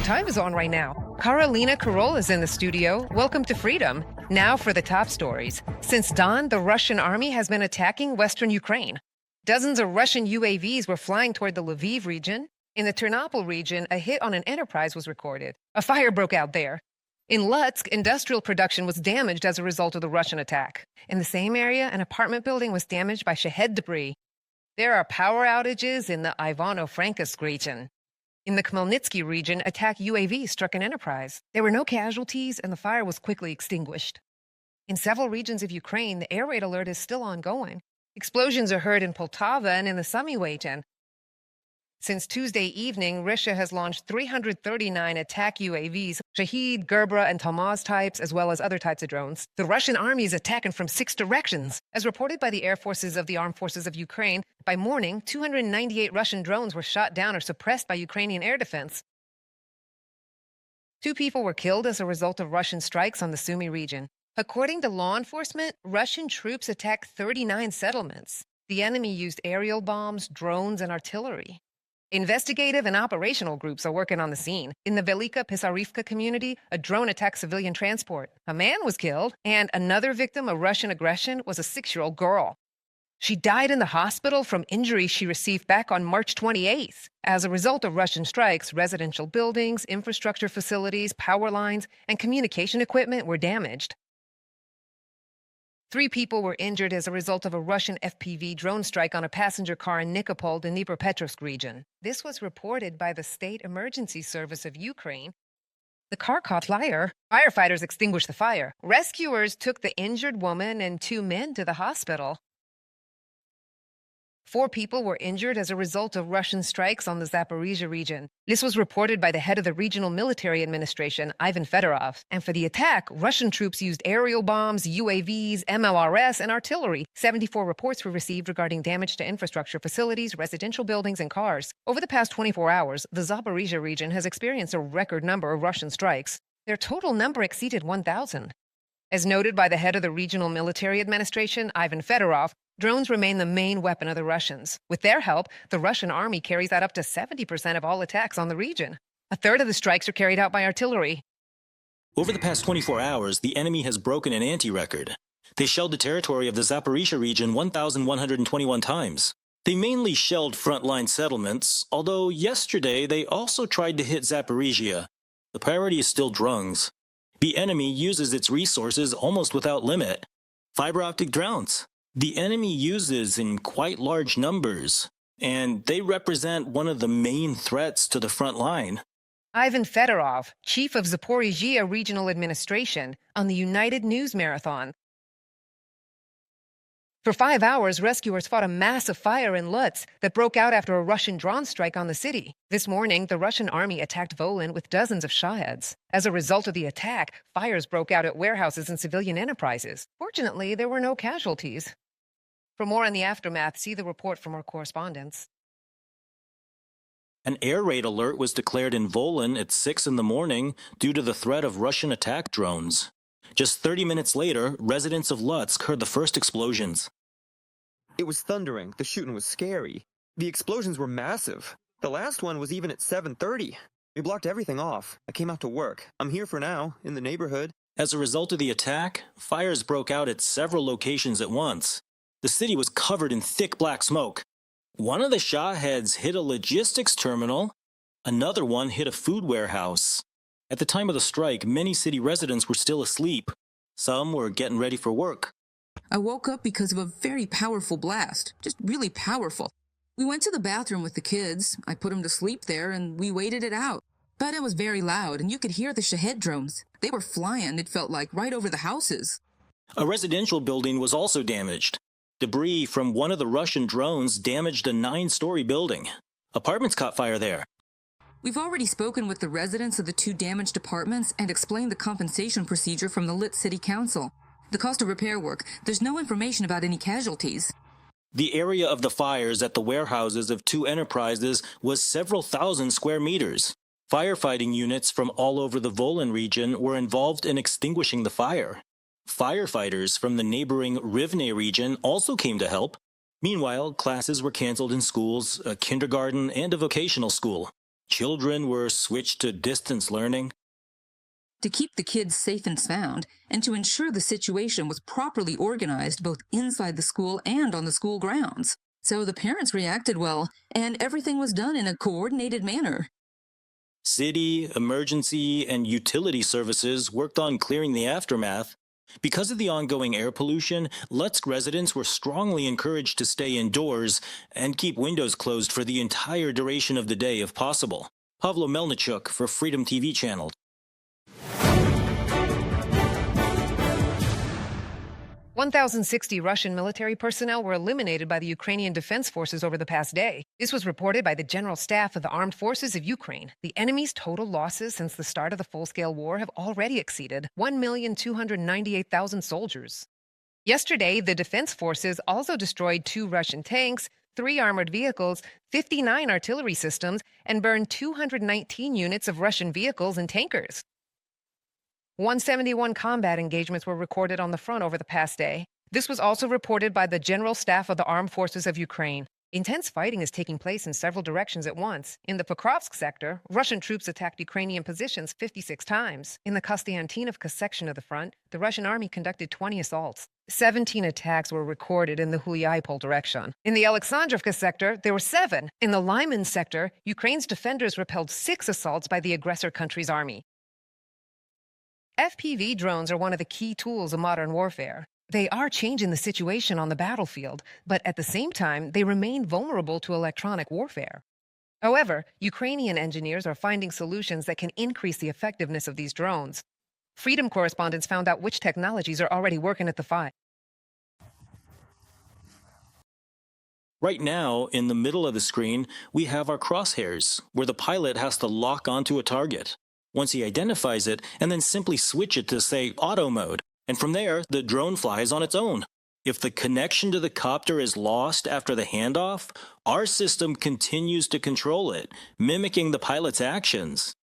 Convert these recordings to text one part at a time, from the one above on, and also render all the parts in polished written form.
time is on right now? Karolina Karol is in the studio. Welcome to Freedom. Now for the top stories. Since dawn, the Russian army has been attacking western Ukraine. Dozens of Russian UAVs were flying toward the Lviv region. In the Ternopil region, a hit on an enterprise was recorded. A fire broke out there. In Lutsk, industrial production was damaged as a result of the Russian attack. In the same area, an apartment building was damaged by Shahed debris. There are power outages in the Ivano-Frankivsk region. In the Khmelnytsky region, attack UAV struck an enterprise. There were no casualties, and the fire was quickly extinguished. In several regions of Ukraine, the air raid alert is still ongoing. Explosions are heard in Poltava and in the Sumy region. Since Tuesday evening, Russia has launched 339 attack UAVs, Shahed, Gerbera, and Talmaz types, as well as other types of drones. The Russian army is attacking from 6 directions. As reported by the air forces of the Armed Forces of Ukraine, by morning, 298 Russian drones were shot down or suppressed by Ukrainian air defense. 2 people were killed as a result of Russian strikes on the Sumy region. According to law enforcement, Russian troops attacked 39 settlements. The enemy used aerial bombs, drones, and artillery. Investigative and operational groups are working on the scene. In the Velika Pisarivka community, a drone attacked civilian transport. A man was killed, and another victim of Russian aggression was a 6-year-old girl. She died in the hospital from injuries she received back on March 28th. As a result of Russian strikes, residential buildings, infrastructure facilities, power lines, and communication equipment were damaged. 3 people were injured as a result of a Russian FPV drone strike on a passenger car in Nikopol, the Dnipropetrovsk region. This was reported by the State Emergency Service of Ukraine. The car caught fire. Firefighters extinguished the fire. Rescuers took the injured woman and 2 men to the hospital. 4 people were injured as a result of Russian strikes on the Zaporizhzhia region. This was reported by the head of the Regional Military Administration, Ivan Fedorov. And for the attack, Russian troops used aerial bombs, UAVs, MLRS, and artillery. 74 reports were received regarding damage to infrastructure facilities, residential buildings, and cars. Over the past 24 hours, the Zaporizhzhia region has experienced a record number of Russian strikes. Their total number exceeded 1,000. As noted by the head of the Regional Military Administration, Ivan Fedorov, drones remain the main weapon of the Russians. With their help, the Russian army carries out up to 70% of all attacks on the region. A third of the strikes are carried out by artillery. Over the past 24 hours, the enemy has broken an anti-record. They shelled the territory of the Zaporizhzhia region 1,121 times. They mainly shelled frontline settlements, although yesterday they also tried to hit Zaporizhzhia. The priority is still drones. The enemy uses its resources almost without limit. Fiber optic drones. The enemy uses in quite large numbers, and they represent one of the main threats to the front line. Ivan Fedorov, chief of Zaporizhzhia Regional Administration, on the United News Marathon. For 5 hours, rescuers fought a massive fire in Lutsk that broke out after a Russian drone strike on the city. This morning, the Russian army attacked Volyn with dozens of Shaheds. As a result of the attack, fires broke out at warehouses and civilian enterprises. Fortunately, there were no casualties. For more on the aftermath, see the report from our correspondents. An air raid alert was declared in Volyn at 6 in the morning due to the threat of Russian attack drones. Just 30 minutes later, residents of Lutsk heard the first explosions. It was thundering. The shooting was scary. The explosions were massive. The last one was even at 7:30. We blocked everything off. I came out to work. I'm here for now, in the neighborhood. As a result of the attack, fires broke out at several locations at once. The city was covered in thick black smoke. One of the Shaheds hit a logistics terminal. Another one hit a food warehouse. At the time of the strike, many city residents were still asleep. Some were getting ready for work. I woke up because of a very powerful blast. Just really powerful. We went to the bathroom with the kids. I put them to sleep there, and we waited it out. But it was very loud, and you could hear the Shahed drones. They were flying, it felt like, right over the houses. A residential building was also damaged. Debris from one of the Russian drones damaged a 9-story building. Apartments caught fire there. We've already spoken with the residents of the 2 damaged apartments and explained the compensation procedure from the Lit City Council. The cost of repair work, there's no information about any casualties. The area of the fires at the warehouses of 2 enterprises was several thousand square meters. Firefighting units from all over the Volyn region were involved in extinguishing the fire. Firefighters from the neighboring Rivne region also came to help. Meanwhile, classes were canceled in schools, a kindergarten, and a vocational school. Children were switched to distance learning. To keep the kids safe and sound, and to ensure the situation was properly organized both inside the school and on the school grounds. So the parents reacted well, and everything was done in a coordinated manner. City, emergency, and utility services worked on clearing the aftermath. Because of the ongoing air pollution, Lutsk residents were strongly encouraged to stay indoors and keep windows closed for the entire duration of the day if possible. Pavlo Melnichuk for Freedom TV Channel. 1,060 Russian military personnel were eliminated by the Ukrainian Defense Forces over the past day. This was reported by the General Staff of the Armed Forces of Ukraine. The enemy's total losses since the start of the full-scale war have already exceeded 1,298,000 soldiers. Yesterday, the Defense Forces also destroyed 2 Russian tanks, 3 armored vehicles, 59 artillery systems, and burned 219 units of Russian vehicles and tankers. 171 combat engagements were recorded on the front over the past day. This was also reported by the General Staff of the Armed Forces of Ukraine. Intense fighting is taking place in several directions at once. In the Pokrovsk sector, Russian troops attacked Ukrainian positions 56 times. In the Kostiantinovka section of the front, the Russian army conducted 20 assaults. 17 attacks were recorded in the Huliaipol direction. In the Alexandrovka sector, there were 7. In the Lyman sector, Ukraine's defenders repelled 6 assaults by the aggressor country's army. FPV drones are one of the key tools of modern warfare. They are changing the situation on the battlefield, but at the same time, they remain vulnerable to electronic warfare. However, Ukrainian engineers are finding solutions that can increase the effectiveness of these drones. Freedom correspondents found out which technologies are already working at the fight. Right now, in the middle of the screen, we have our crosshairs, where the pilot has to lock onto a target. Once he identifies it, and then simply switch it to, say, auto mode. And from there, the drone flies on its own. If the connection to the copter is lost after the handoff, our system continues to control it, mimicking the pilot's actions.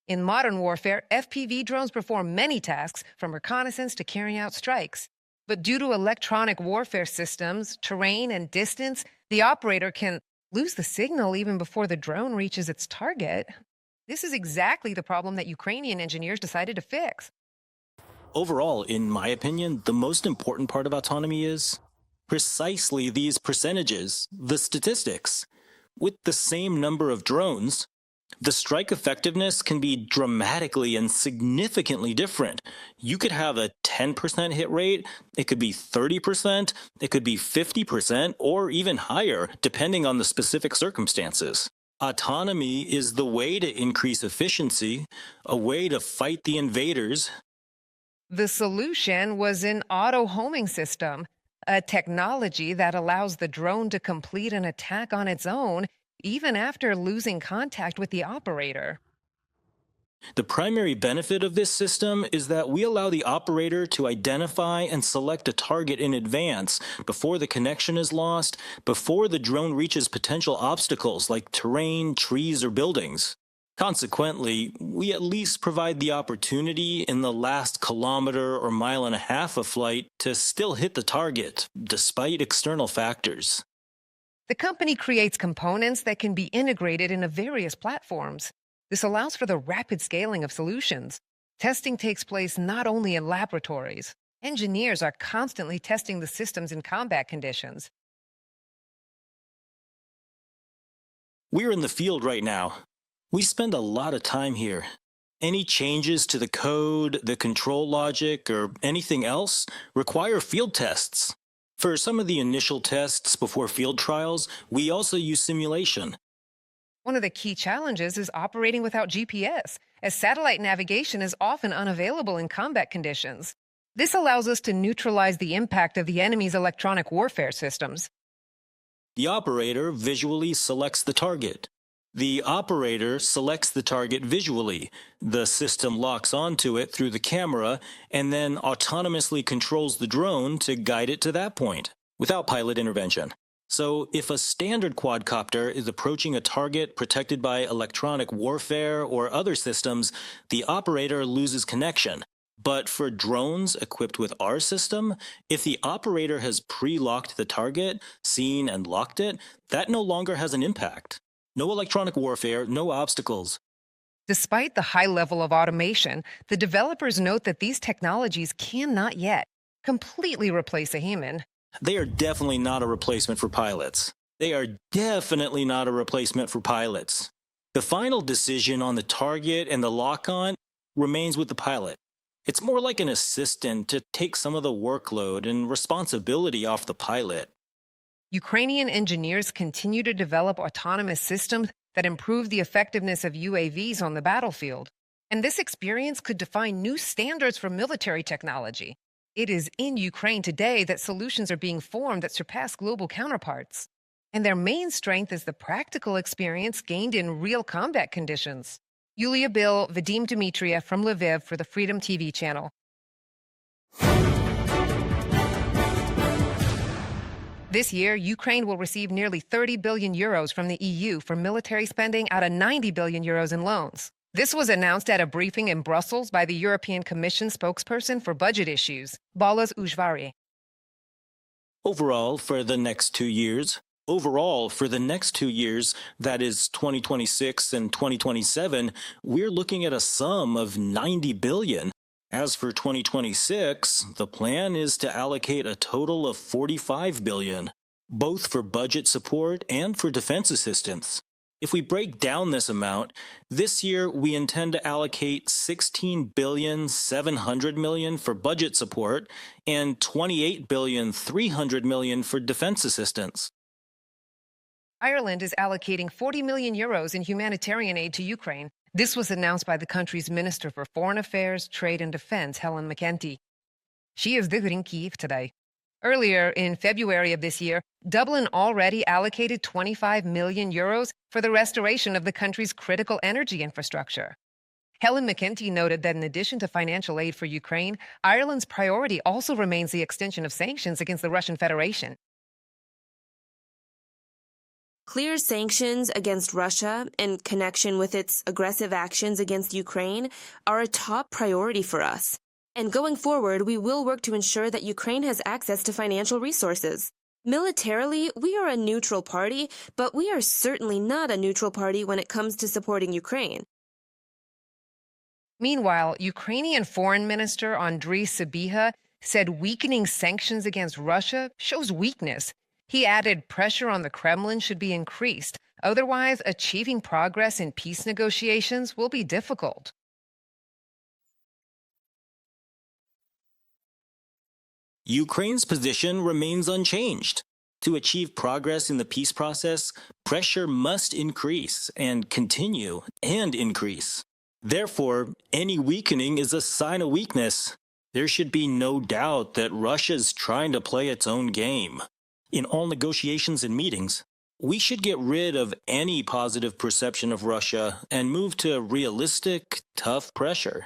In modern warfare, FPV drones perform many tasks, from reconnaissance to carrying out strikes. But due to electronic warfare systems, terrain, and distance, the operator can lose the signal even before the drone reaches its target. This is exactly the problem that Ukrainian engineers decided to fix. Overall, in my opinion, the most important part of autonomy is precisely these percentages, the statistics. With the same number of drones, the strike effectiveness can be dramatically and significantly different. You could have a 10% hit rate, it could be 30%, it could be 50%, or even higher, depending on the specific circumstances. Autonomy is the way to increase efficiency, a way to fight the invaders. The solution was an auto-homing system, a technology that allows the drone to complete an attack on its own, even after losing contact with the operator. The primary benefit of this system is that we allow the operator to identify and select a target in advance before the connection is lost, before the drone reaches potential obstacles like terrain, trees, or buildings. Consequently, we at least provide the opportunity in the last kilometer or mile and a half of flight to still hit the target, despite external factors. The company creates components that can be integrated into various platforms. This allows for the rapid scaling of solutions. Testing takes place not only in laboratories. Engineers are constantly testing the systems in combat conditions. We're in the field right now. We spend a lot of time here. Any changes to the code, the control logic, or anything else require field tests. For some of the initial tests before field trials, we also use simulation. One of the key challenges is operating without GPS, as satellite navigation is often unavailable in combat conditions. This allows us to neutralize the impact of the enemy's electronic warfare systems. The operator visually selects the target. The operator selects the target visually. The system locks onto it through the camera and then autonomously controls the drone to guide it to that point, without pilot intervention. So if a standard quadcopter is approaching a target protected by electronic warfare or other systems, the operator loses connection. But for drones equipped with our system, if the operator has pre-locked the target, seen and locked it, that no longer has an impact. No electronic warfare, no obstacles. Despite the high level of automation, the developers note that these technologies cannot yet completely replace a human. They are definitely not a replacement for pilots. They are definitely not a replacement for pilots. The final decision on the target and the lock-on remains with the pilot. It's more like an assistant to take some of the workload and responsibility off the pilot. Ukrainian engineers continue to develop autonomous systems that improve the effectiveness of UAVs on the battlefield. And this experience could define new standards for military technology. It is in Ukraine today that solutions are being formed that surpass global counterparts. And their main strength is the practical experience gained in real combat conditions. Yulia Bill, Vadim Dmitriev from Lviv for the Freedom TV channel. This year, Ukraine will receive nearly 30 billion euros from the EU for military spending out of 90 billion euros in loans. This was announced at a briefing in Brussels by the European Commission spokesperson for budget issues, Balazs Ujvari. Overall, for the next 2 years, that is 2026 and 2027, we're looking at a sum of 90 billion. As for 2026, the plan is to allocate a total of 45 billion, both for budget support and for defense assistance. If we break down this amount, this year we intend to allocate 16,700 million for budget support and 28,300 million for defense assistance. Ireland is allocating 40 million euros in humanitarian aid to Ukraine. This was announced by the country's Minister for Foreign Affairs, Trade and Defense, Helen McEntee. She is there in Kyiv today. Earlier, in February of this year, Dublin already allocated 25 million euros for the restoration of the country's critical energy infrastructure. Helen McEntee noted that in addition to financial aid for Ukraine, Ireland's priority also remains the extension of sanctions against the Russian Federation. Clear sanctions against Russia in connection with its aggressive actions against Ukraine are a top priority for us. And going forward, we will work to ensure that Ukraine has access to financial resources. Militarily, we are a neutral party, but we are certainly not a neutral party when it comes to supporting Ukraine. Meanwhile, Ukrainian Foreign Minister Andriy Sybiha said weakening sanctions against Russia shows weakness. He added pressure on the Kremlin should be increased. Otherwise, achieving progress in peace negotiations will be difficult. Ukraine's position remains unchanged. To achieve progress in the peace process, pressure must increase and continue and increase. Therefore, any weakening is a sign of weakness. There should be no doubt that Russia's trying to play its own game. In all negotiations and meetings, we should get rid of any positive perception of Russia and move to realistic, tough pressure.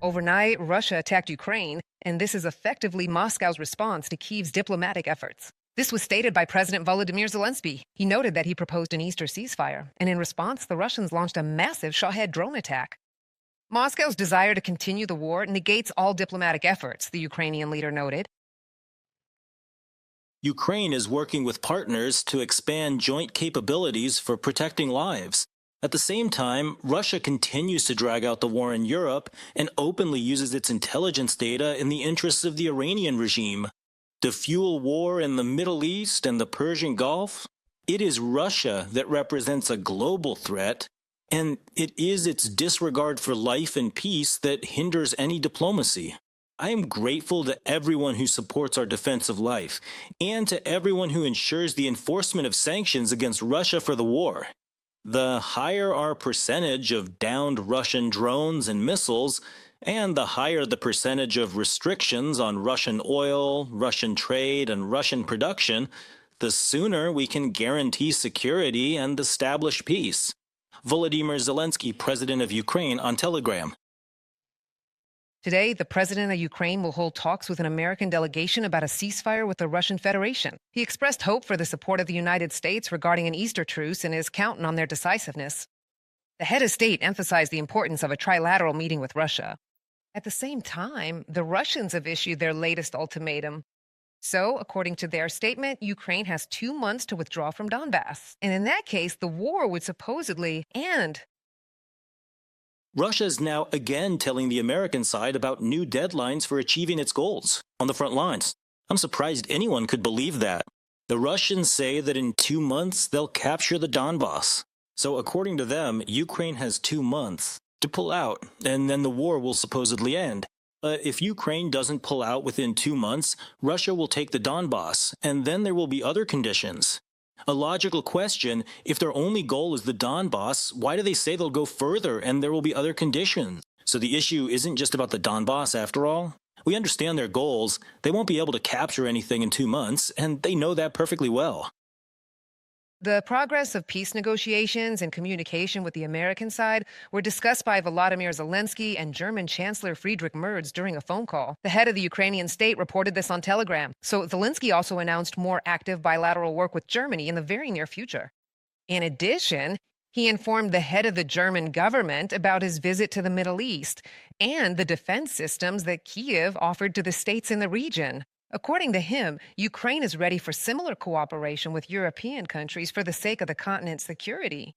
Overnight, Russia attacked Ukraine, and this is effectively Moscow's response to Kyiv's diplomatic efforts. This was stated by President Volodymyr Zelensky. He noted that he proposed an Easter ceasefire, and in response, the Russians launched a massive Shahed drone attack. Moscow's desire to continue the war negates all diplomatic efforts, the Ukrainian leader noted. Ukraine is working with partners to expand joint capabilities for protecting lives. At the same time, Russia continues to drag out the war in Europe and openly uses its intelligence data in the interests of the Iranian regime. To fuel war in the Middle East and the Persian Gulf, it is Russia that represents a global threat, and it is its disregard for life and peace that hinders any diplomacy. I am grateful to everyone who supports our defense of life, and to everyone who ensures the enforcement of sanctions against Russia for the war. The higher our percentage of downed Russian drones and missiles, and the higher the percentage of restrictions on Russian oil, Russian trade, and Russian production, the sooner we can guarantee security and establish peace. Volodymyr Zelensky, President of Ukraine, on Telegram. Today, the president of Ukraine will hold talks with an American delegation about a ceasefire with the Russian Federation. He expressed hope for the support of the United States regarding an Easter truce and is counting on their decisiveness. The head of state emphasized the importance of a trilateral meeting with Russia. At the same time, the Russians have issued their latest ultimatum. So, according to their statement, Ukraine has 2 months to withdraw from Donbass. And in that case, the war would supposedly end. Russia is now again telling the American side about new deadlines for achieving its goals on the front lines. I'm surprised anyone could believe that. The Russians say that in 2 months they'll capture the Donbass. So according to them, Ukraine has 2 months to pull out, and then the war will supposedly end. But if Ukraine doesn't pull out within 2 months, Russia will take the Donbass, and then there will be other conditions. A logical question, if their only goal is the Donbass, why do they say they'll go further and there will be other conditions? So the issue isn't just about the Donbass after all? We understand their goals. They won't be able to capture anything in 2 months, and they know that perfectly well. The progress of peace negotiations and communication with the American side were discussed by Volodymyr Zelensky and German Chancellor Friedrich Merz during a phone call. The head of the Ukrainian state reported this on Telegram. So Zelensky also announced more active bilateral work with Germany in the very near future. In addition, he informed the head of the German government about his visit to the Middle East and the defense systems that Kyiv offered to the states in the region. According to him, Ukraine is ready for similar cooperation with European countries for the sake of the continent's security.